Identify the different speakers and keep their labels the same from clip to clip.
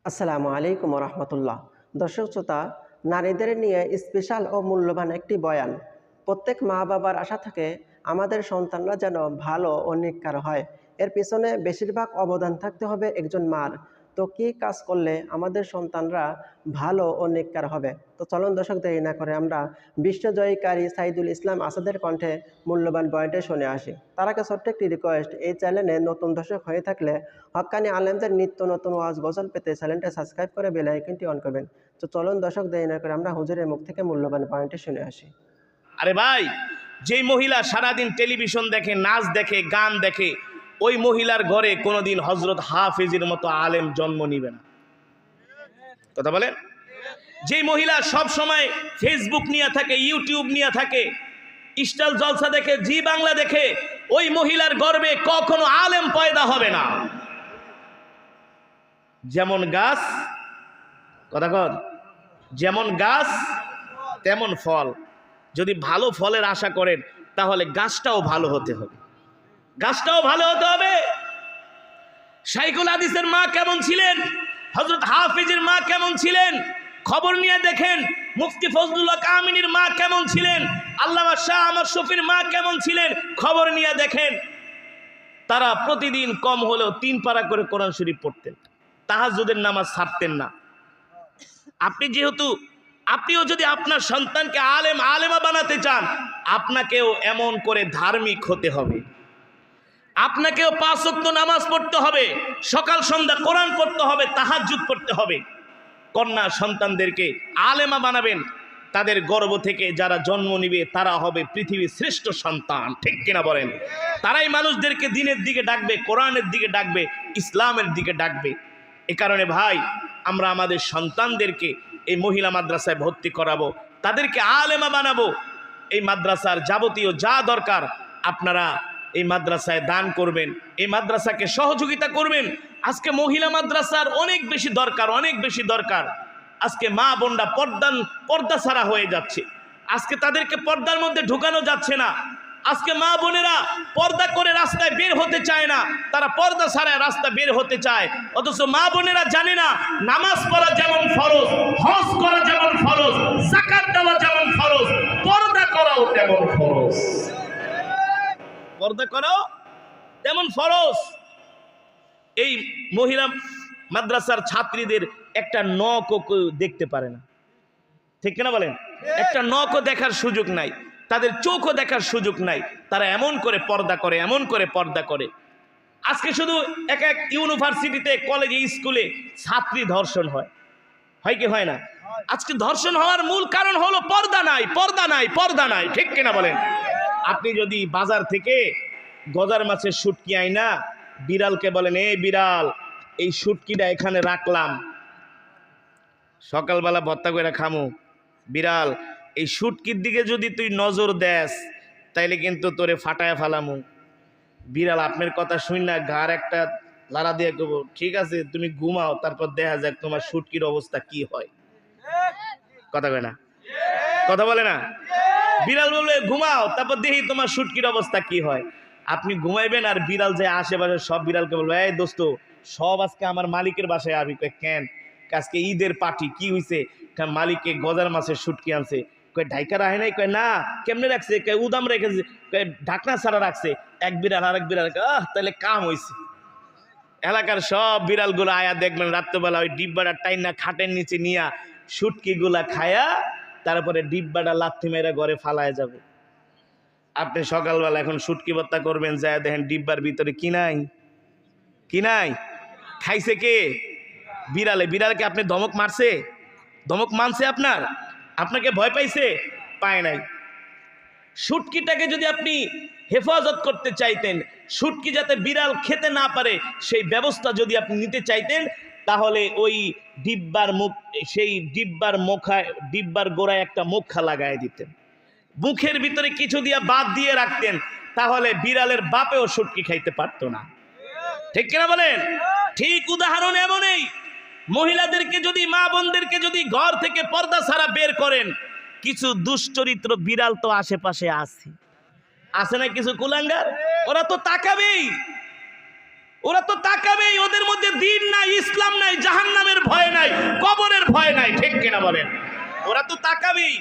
Speaker 1: আসসালামু আলাইকুম রহমতুল্লাহ। দর্শক শ্রোতা, নারীদের নিয়ে স্পেশাল ও মূল্যবান একটি বয়ান। প্রত্যেক মা বাবার আশা থাকে আমাদের সন্তানরা যেন ভালো ও নেককার হয়। এর পিছনে বেশিরভাগ অবদান থাকতে হবে একজন মার। তো কী কাজ করলে আমাদের সন্তানরা ভালো ও নেককার হবে? তো চলুন দর্শক, দেরি না করে আমরা বিশ্বজয়কারী সাইদুল ইসলাম আসাদের কণ্ঠে মূল্যবান বয়ানটি শুনে আসি। তার আগে ছোট্ট একটি রিকোয়েস্ট, এই চ্যানেলে নতুন দর্শক হয়ে থাকলে হক্কানি আলেমদের নিত্য নতুন ওয়াজ গজল পেতে চ্যানেলটা সাবস্ক্রাইব করে বেল আইকনটি অন করবেন। তো চলুন দর্শক, দেরি না করে আমরা হুজুরের মুখ থেকে মূল্যবান পয়েন্টটি শুনে আসি।
Speaker 2: আরে ভাই, যেই মহিলা সারাদিন টেলিভিশন দেখে, নাচ দেখে, গান দেখে, ওই মহিলার ঘরে কোনোদিন হজরত হাফেজের মতো আলেম জন্ম নিবে না। কথা বলেন? যেই মহিলা সব সময় ফেসবুক নিয়ে থাকে, ইউটিউব নিয়ে থাকে, স্টাইল জলসা দেখে, জি বাংলা দেখে, ওই মহিলার গর্বে কখনো আলেম পয়দা হবে না। যেমন গাছ, কথা কর, যেমন গাছ তেমন ফল। যদি ভালো ফলের আশা করেন তাহলে গাছটাও ভালো হতে হবে, গাছটাও ভালো হতে হবে। শাইখুল হাদিসের মা কেমন ছিলেন, হযরত হাফিজের মা কেমন ছিলেন, খবর নিয়ে দেখেন। মুফতি ফজলুল্লাহ কামিনীর মা কেমন ছিলেন, আল্লামা শাহ আহমদ শফির মা কেমন ছিলেন, খবর নিয়ে দেখেন। তারা প্রতিদিন কম হলেও 3 পারা করে কোরআন শরীফ পড়তেন, তাহাজ্জুদের নামাজ ছাড়তেন না। আপনিও যদি আপনার সন্তানকে আলেমা বানাতে চান, আপনাকেও এমন করে ধার্মিক হতে হবে। আপনাকেও 5 ওয়াক্ত নামাজ পড়তে হবে, সকাল সন্ধ্যা কোরআন পড়তে হবে, তাহাজ্জুদ পড়তে হবে। কন্যা সন্তানদেরকে আলেমা বানাবেন। তাদের গর্ভ থেকে যারা জন্ম নিবে তারা হবে পৃথিবীর শ্রেষ্ঠ সন্তান, ঠিক কিনা বলেন? তারাই মানুষদেরকে দিনের দিকে ডাকবে, কোরআনের দিকে ডাকবে, ইসলামের দিকে ডাকবে। এ কারণে ভাই, আমরা আমাদের সন্তানদেরকে এই মহিলা মাদ্রাসায় ভর্তি করাবো, তাদেরকে আলেমা বানাবো। এই মাদ্রাসার যাবতীয় যা দরকার আপনারা এই মাদ্রাসায় দান করবেন, এই মাদ্রাসাকে সহযোগিতা করবেন। আজকে মহিলা মাদ্রাসার অনেক বেশি দরকার, অনেক বেশি দরকার। আজকে মা বোনরা পর্দা ছাড়া হয়ে যাচ্ছে। আজকে তাদেরকে পর্দার মধ্যে ঢুকানো যাচ্ছে না। আজকে মা বোনেরা পর্দা করে রাস্তায় বের হতে চায় না, তারা পর্দা ছাড়া রাস্তা বের হতে চায়। অথচ মা বোনেরা জানে না নামাজ পড়া যেমন ফরজ, হজ করা যেমন ফরজ, যাকাত দেওয়া যেমন ফরজ, পর্দা করাও তেমন ফরজ। পর্দা করাও তেমন ফরজ। এই মহিলা মাদ্রাসার ছাত্রীদের একটা নখও দেখতে পারে না, ঠিক না বলেন? একটা নখও দেখার সুযোগ নাই, তাদের চোখও দেখার সুযোগ নাই। তারা এমন করে পর্দা করে, এমন করে পর্দা করে। আজকে শুধু এক ইউনিভার্সিটিতে, কলেজে, স্কুলে ছাত্রী ধর্ষণ হয় কি হয় না? আজকে ধর্ষণ হওয়ার মূল কারণ হলো পর্দা নাই, পর্দা নাই, পর্দা নাই, ঠিক কিনা বলেন? আপনি যদি বাজার থেকে গজার মাছের শুটকি আইনা বিড়ালকে বলেন, এই বিড়াল, এই শুটকিটা এখানে রাখলাম, সকালবেলা ভর্তা করে খামু, বিড়াল এই শুটকির দিকে যদি তুই নজর দেস তাইলে কিন্তু তোরে ফাটায় ফালামু। বিড়াল আপনার কথা শুন না ঘাড় একটা লাড়া দিয়ে কব, ঠিক আছে তুমি ঘুমাও, তারপর দেখা যাক তোমার শুটকির অবস্থা কি হয়। কথা কয় না? কথা বলে না? বিড়াল বলবে ঘুমাও, তারপর দেখি তোমার শুটকির অবস্থা কি হয়। আপনি ঘুমাইবেন আর বিড়াল যে আশেপাশে সব বিড়ালকে বলবে, এই দোস্ত সব আজকে আমার মালিকের বাসায় আবি। কেন? আজকে ঈদের পার্টি, কি হয়েছে? মালিকে গজার মাছের শুটকি আনছে। কয় ঢাইকা রাখে নাই? কয় না। কেমনে রাখছে? কয় উদাম রেখেছে। কয় ঢাকনা ছাড়া রাখছে। এক বিড়াল আর এক বিড়াল, তাহলে কাম হয়েছে। এলাকার সব বিড়ালগুলো আয়া দেখবেন রাত্রেবেলা ওই ডিব্বাটা টাইনা খাটের নিচে নিয়া শুটকিগুলা খায়া তারপরে ডিব্বাটা লাথি মেরে ঘরে ফালায় যাবে। আপনি সকালবেলা এখন শুটকি ভর্তা করবেন, যায় দেখেন ডিব্বার ভিতরে কি নাই, কি নাই? খাইছে কে? বিড়ালে। বিড়ালকে আপনি ধমক মারছে? ধমক মানছে আপনাকে ভয় পাইছে? পায় নাই। শুটকিটাকে যদি আপনি হেফাজত করতে চাইতেন, শুটকি যাতে বিড়াল খেতে না পারে সেই ব্যবস্থা যদি আপনি নিতে চাইতেন, তাহলে ওই ডিব্বার সেই ডিব্বার গোড়ায় একটা মুখা লাগায় দিতেন, মুখের ভিতরে কিছু দিয়ে বাদ দিয়ে রাখতেন, তাহলে বিড়ালের বাপেও শুটকি খাইতে পারতো না, ঠিক কিনা বলেন? ঠিক উদাহরণ এমনই, মহিলাদেরকে যদি, মা বোনদেরকে যদি ঘর থেকে পর্দা ছাড়া বের করেন, কিছু দুশ্চরিত্র বিড়াল তো আশেপাশে আছে না কিছু কুলাঙ্গার, ওরা তো তাকাবেই, ওদের মধ্যে দিন নাই, ইসলাম নাই, জাহান্নামের ভয় কিনা বলেন? ওরা তো তাকাবেই।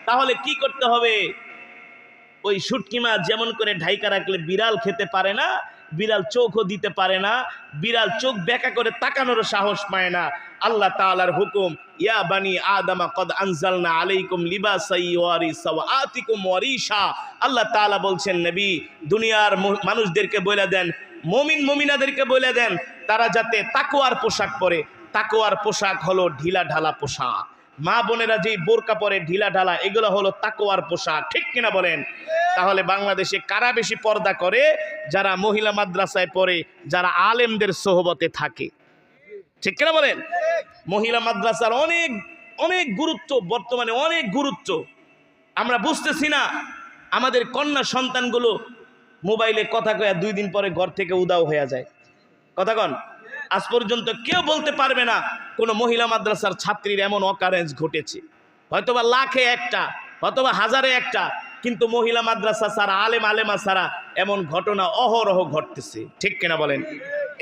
Speaker 2: তাহলে কি করতে হবে? ওই শুটকি মাছ যেমন করে ঢাইকা রাখলে বিড়াল খেতে পারে না, বিড়াল চোখও দিতে পারে না, বিড়াল চোখ বেঁকা করে তাকানোর সাহস পায় না। আল্লাহ তাআলার হুকুম, ইয়া বানি আদমা কদ আনজালনা আলাইকুম লিবাসাই ওয়ারি সাওয়াতিকুম ওয়ারিশা। আল্লাহ তাআলা বলছেন, নবী দুনিয়ার মানুষদেরকে বলে দেন, মুমিন মুমিনাদেরকে বলে দেন, তারা যাতে তাকওয়ার পোশাক পরে। তাকওয়ার পোশাক হলো ঢিলা ঢালা পোশাক। মা বোনেরা যেই বোরকা পরে ঢিলা ঢালা, এগুলো হলো তাকওয়ার পোশাক। ঠিক কিনা বলেন? তাহলে বাংলাদেশে কারা বেশি পর্দা করে? যারা মহিলা মাদ্রাসায় পড়ে, যারা আলেমদের সোহবতে থাকে। ঠিক কিনা বলেন? মহিলা মাদ্রাসার অনেক অনেক গুরুত্ব, বর্তমানে অনেক গুরুত্ব আমরা বুঝতেছি না। আমাদের কন্যা সন্তানগুলো মোবাইলে কথা কয়ে 2 দিন পরে ঘর থেকে উদাও হয়ে যায়। কথা কন? আজ পর্যন্ত কেউ বলতে পারবে না কোনো মহিলা মাদ্রাসার ছাত্রীর এমন অকারেন্স ঘটেছে। হয়তোবা লাখে একটা, হয়তোবা হাজারে একটা, কিন্তু মহিলা মাদ্রাসা ছাড়া, আলেমা ছাড়া এমন ঘটনা অহরহ ঘটতেছে। ঠিক কিনা বলেন?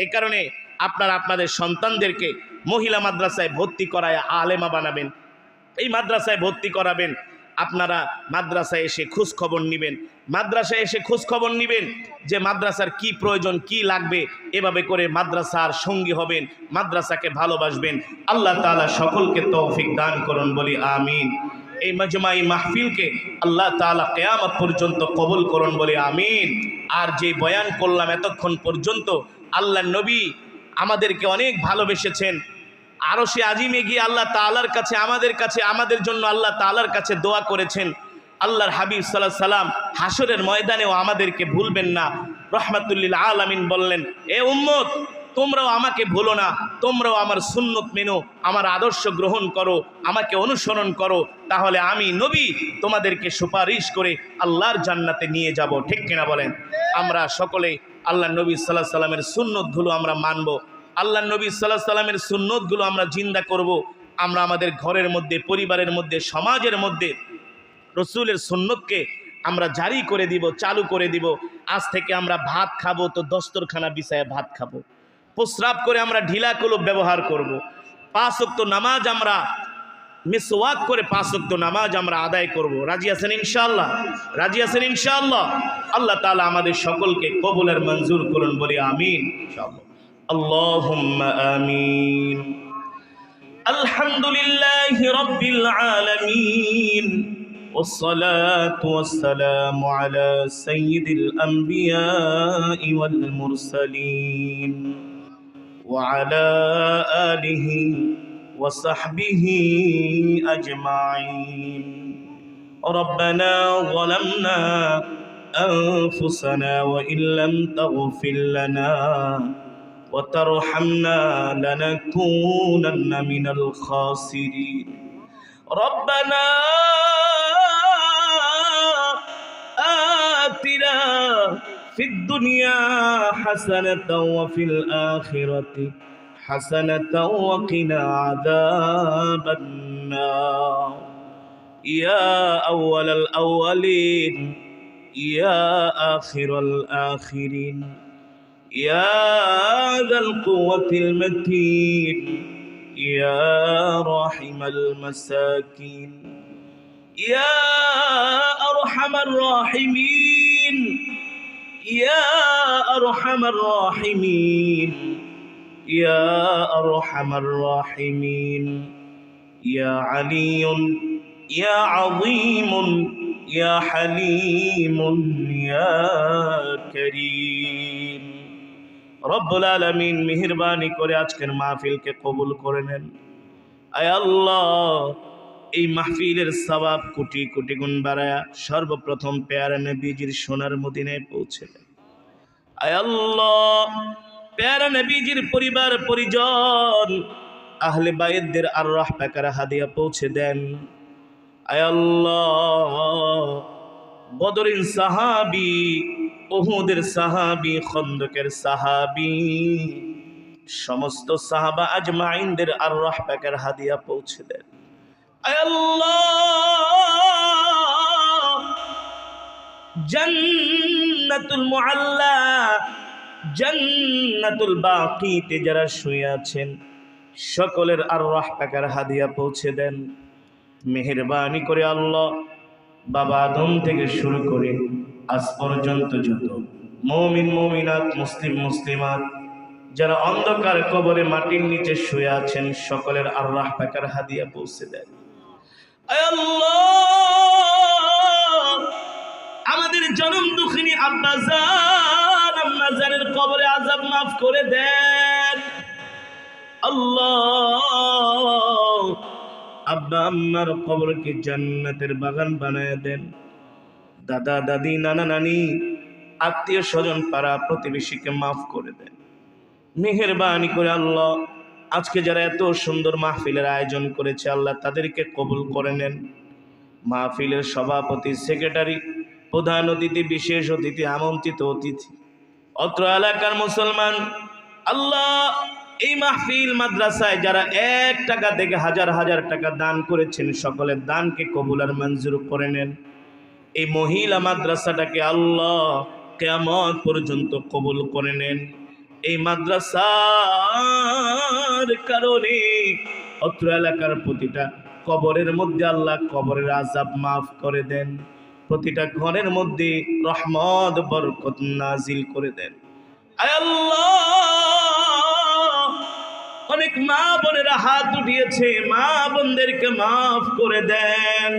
Speaker 2: এই কারণে আপনারা আপনাদের সন্তানদেরকে মহিলা মাদ্রাসায় ভর্তি করায় আলেমা বানাবেন। এই মাদ্রাসায় ভর্তি করাবেন। আপনারা মাদ্রাসায় এসে খোঁজ খবর নেবেন, মাদ্রাসায় এসে খোঁজ খবর নেবেন যে মাদ্রাসার কি প্রয়োজন, কি লাগবে। এভাবে করে মাদ্রাসার সঙ্গী হবেন, মাদ্রাসাকে ভালোবাসবেন। আল্লাহ তাআলা সকলকে তৌফিক দান করুন, বলি আমিন। এই মাজমাই মাহফিলকে আল্লাহ তাআলা কিয়ামত পর্যন্ত কবুল করুন, বলি আমিন। আর যে বয়ান করলাম এতক্ষণ পর্যন্ত, আল্লাহ নবী আমাদেরকে অনেক ভালোবেসেছেন। আরশে আজিমে গিয়ে আল্লাহ তাআলার কাছে আমাদের জন্য আল্লাহ তাআলার কাছে দোয়া করেছেন। আল্লাহর হাবিব সাল্লাল্লাহু আলাইহি সাল্লাম হাসরের ময়দানেও আমাদেরকে ভুলবেন না। রাহমাতুল্লিল আলামিন বললেন, এ উম্মত, তোমরাও আমাকে ভুলো না, তোমরাও আমার সুন্নত মেনো, আমার আদর্শ গ্রহণ করো, আমাকে অনুসরণ করো, তাহলে আমি নবী তোমাদেরকে সুপারিশ করে আল্লাহর জান্নাতে নিয়ে যাব। ঠিক কিনা বলেন? আমরা সকলে আল্লাহ নবী সাল্লাল্লাহু আলাইহি সাল্লামের সুন্নতগুলো আমরা মানব। আল্লাহ নবী সাল্লাল্লাহু আলাইহি সাল্লামের সুন্নতগুলো আমরা জিন্দা করব। আমরা আমাদের ঘরের মধ্যে, পরিবারের মধ্যে, সমাজের মধ্যে রসুলের সুন্নতকে আমরা জারি করে দিব, চালু করে দিব। আজ থেকে আমরা ভাত খাবো তো দস্তরখানা বিছায়া ভাত খাবো, প্রস্রাব করে আমরা ঢিলা কলব ব্যবহার করব। 5 ওয়াক্ত নামাজ আমরা মিসওয়াক করে 5 ওয়াক্ত নামাজ আমরা আদায় করব। রাজি আছেন ইনশাআল্লাহ? রাজি আছেন ইনশাআল্লাহ? আল্লাহ তাআলা আমাদের সকলকে কবুলের মঞ্জুর করুন, বলি আমিন ইনশাআল্লাহ। আল্লাহুম্মা আমিন। আলহামদুলিল্লাহি রাব্বিল আলামিন, والصلاة والسلام على سيد الأنبياء والمرسلين وعلى آله وصحبه أجمعين. ربنا ظلمنا أنفسنا وإن لم تغفر لنا وترحمنا لنكونن من الخاسرين. ربنا آتنا في الدنيا حسنة وفي الآخرة حسنة وقنا عذاب النار. يا أول الأولين يا آخر الآخرين يا ذا القوة المتين يا راحم المساكين يا أرحم الراحمين يا أرحم الراحمين يا أرحم الراحمين يا علي يا عظيم يا حليم يا كريم. রব্বুল আলামিন মেহেরবানি করে আজকের মাহফিলকে কবুল করে নেন। আয় আল্লাহ, এই মাহফিলের সওয়াব কোটি কোটি গুণ বাড়ায়া সর্বপ্রথম পেয়ারা নবীজির সোনার মদিনায় পৌঁছে দেন। আয় আল্লাহ, পেয়ারা নবীজির পরিবার পরিজন আহলে বাইতদের আরওয়াহ পাকেরা হাদিয়া পৌঁছে দেন। আয় আল্লাহ, বদরের সাহাবী, উহুদের সাহাবী, খন্দকের সাহাবী, সমস্ত সাহাবা আজমাইনদের আরওয়াহ পাকের হাদিয়া পৌঁছে দেন। আয় আল্লাহ, জান্নাতুল মুআল্লা, জান্নাতুল বাকিতে যারা শুয়ে আছেন সকলের আরওয়াহ পাকের হাদিয়া পৌঁছে দেন। মেহেরবানি করে আল্লাহ বাবা আদম থেকে শুরু করে আজ পর্যন্ত যত মুমিন মুমিনাত মুসলিম মুসলিমাত যারা অন্ধকার কবরে মাটির নিচে শুয়ে আছেন সকলের আল্লাহ পাকের হাদিয়া পৌঁছে দেন। আয় আল্লাহ, আমাদের জনম দুঃখিনী আব্বাজান আম্মাজানের কবরে আযাব মাফ করে দেন আল্লাহ। আব্বা আম্মার কবরকে জান্নাতের বাগান বানায় দেন। দাদা দাদি নানা নানি আত্মীয় স্বজন পাড়া প্রতিবেশীকে মাফ করে দেন। মেহেরবানি করে আল্লাহ আজকে যারা এত সুন্দর মাহফিলের আয়োজন করেছে আল্লাহ তাদেরকে কবুল করে নেন। মাহফিলের সভাপতি, সেক্রেটারি, প্রধান অতিথি, বিশেষ অতিথি, আমন্ত্রিত অতিথি, অত্র এলাকার মুসলমান আল্লাহ এই মাহফিল মাদ্রাসায় যারা 1 টাকা থেকে হাজার হাজার টাকা দান করেছেন সকলের দানকে কবুল আর মঞ্জুর করে নেন। এই মহিলা মাদ্রাসাটাকে আল্লাহ কিয়ামত পর্যন্ত কবুল করে নেন। এই মাদ্রাসার কারণে অত্র এলাকার প্রতিটা কবরের মধ্যে আল্লাহ কবরের আযাব মাফ করে দেন। প্রতিটা ঘরের মধ্যে রহমত বরকত নাজিল করে দেন। আয় আল্লাহ, অনেক মা বোনেরা হাত উঠিয়েছে, মা বোনদেরকে মাফ করে দেন।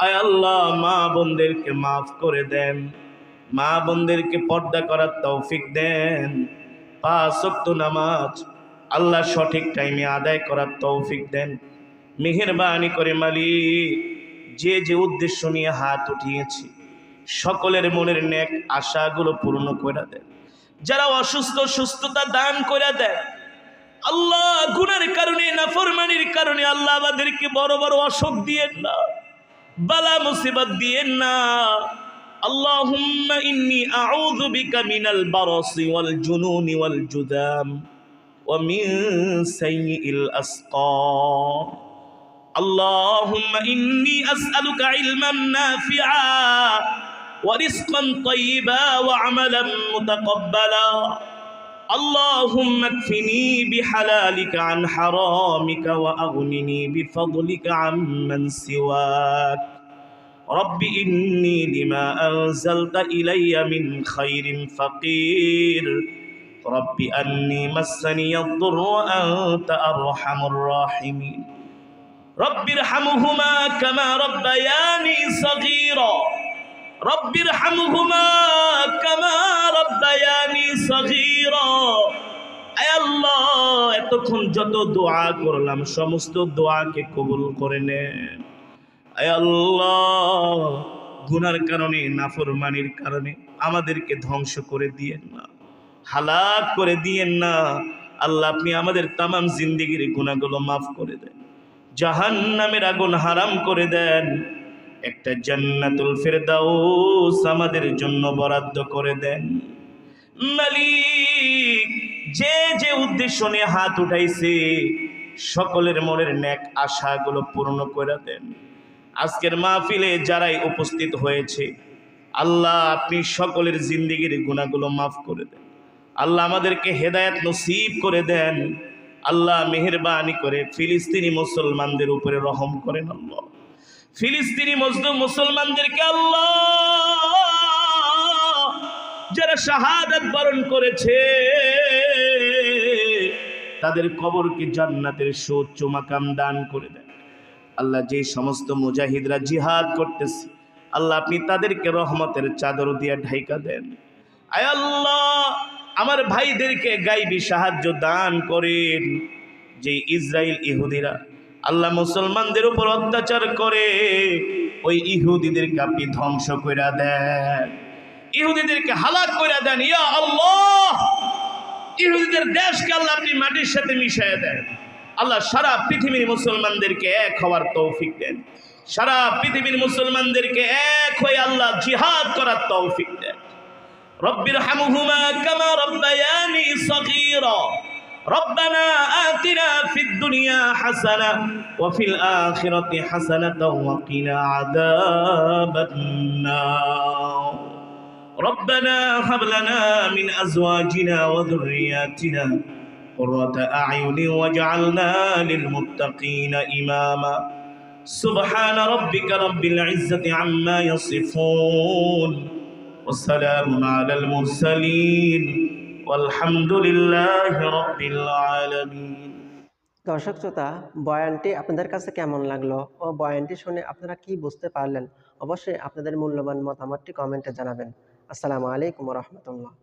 Speaker 2: আয় আল্লাহ, মা বোনদেরকে মাফ করে দেন। মা বোনদেরকে পর্দা করার তৌফিক দেন। 5 ওয়াক্ত নামাজ আল্লাহ সঠিক টাইমে আদায় করার তৌফিক দেন। মেহেরবানি করে মালিক যে যে উদ্দেশ্য নিয়ে হাত উঠিয়েছি সকলের মনের নেক আশাগুলো পূর্ণ করে দেন। যারা অসুস্থ সুস্থতা দান করে দেন আল্লাহ। গুনার কারণে নাফরমানির কারণে আল্লাহ আমাদেরকে বড় বড় অসুখ দিয়েন না, বালা মুসিবত দিয়েন না। আল্লাহুম্মা ইন্নী আউযু বিকা মিনাল বারাসি ওয়াল জুনুনি ওয়াল জুদাম ওয়া মিন সাইয়্যিল আসকাম। আল্লাহুম্মা ইন্নী আসআলুকা ইলমান নাফিআ ওয়া রিজকান তাইয়্যিবা ওয়া আমালান মুতাকাব্বালা। আল্লাহুম্মা কফিনি বিহালালিকা আন হারামিকা ওয়া আগনিনি বিফadlika আম্মান সিওয়াক। রব্বি ইন্নী লিমা আনজালতা ইলাইয়া মিন খাইরিন ফাকির। রব্বি আন্নী মাসসানিয়াদ-দুররু ওয়া আনতা আরহামুর রাহিমিন। রব্বিরহামহুমা কামা রাব্বায়ানি সগীরা। রব্বিরহামহুমা কামা রাব্বায়ানি সগীরা। আয় আল্লাহ, এতক্ষণ যত দোয়া করলাম সমস্ত দোয়াকে কবুল করে নেন। আয় আল্লাহ, গুনার কারণে নাফরমানির কারণে আমাদেরকে ধ্বংস করে দিয়েন না, হালাক করে দিয়েন না। আল্লাহ আপনি আমাদের তামাম জিন্দেগির গুনাহগুলো মাফ করে দেন। জাহান্নামের আগুন হারাম করে দেন। একটা জান্নাতুল ফেরদাউস আমাদের জন্য বরাদ্দ করে দেন। মালিক যে যে উদ্দেশ্য নিয়ে হাত উঠাইছে সকলের মনের নেক আশাগুলো পূর্ণ করে দেন। আজকের মাহফিলে যারাই উপস্থিত হয়েছে আল্লাহ আপনি সকলের জিন্দেগির গুনাহগুলো মাফ করে দেন। আল্লাহ আমাদেরকে হেদায়েত নসিব করে দেন। আল্লাহ মেহেরবানি করে ফিলিস্তিনি মুসলমানদের উপরে রহম করেন। আল্লাহ ফিলিস্তিনি মজলুম মুসলমানদেরকে আল্লাহ যারা শাহাদাত বরণ করেছে তাদের কবরকে জান্নাতের সুউচ্চ মাকাম দান করে দেন। আল্লাহ যে সমস্ত মুজাহিদরা জিহাদ করতেছে আল্লাহ আপনি তাদেরকে রহমতের চাদর দিয়ে ঢাইকা দেন। আয় আল্লাহ, আমার ভাইদেরকে গায়বী সাহায্য দান করেন। যে ইসরায়েল ইহুদিরা আল্লাহ মুসলমানদের উপর অত্যাচার করে ওই ইহুদিদেরকে আপনি ধ্বংস করে দেন, ইহুদিদেরকে হালাক করে দেন। ইয়া আল্লাহ, ইহুদিদের দেশকে আল্লাহ আপনি মাটির সাথে মিশিয়ে দেন। আল্লাহ সারা পৃথিবীর মুসলমানদেরকে এক হওয়ার তৌফিক দেন। সারা পৃথিবীর মুসলমানদেরকে এক হয়ে আল্লাহ জিহাদ করার তৌফিক দেন। রব্বিরহামহুমা কামা রাব্বায়ানি সগীরা। ربنا آتنا في الدنيا حسنة وفي الآخرة حسنة وقنا عذاب النار. ربنا هب لنا من أزواجنا وذرياتنا قرة أعين واجعلنا للمتقين إماما. সুবহান রাব্বিকা রাব্বিল ইজ্জাতি আম্মা ইয়াসিফুন ওয়া সালামুন আলাল মুরসালিন ওয়ালহামদুলিল্লাহি রাব্বিল আলামিন।
Speaker 1: দর্শক শ্রোতা, বয়ানটি আপনাদের কাছে কেমন লাগলো ও বয়ানটি শুনে আপনারা কি বুঝতে পারলেন? অবশ্যই আপনাদের মূল্যবান মতামতটি কমেন্টে জানাবেন। আসসালামু আলাইকুম ওয়া রাহমাতুল্লাহ।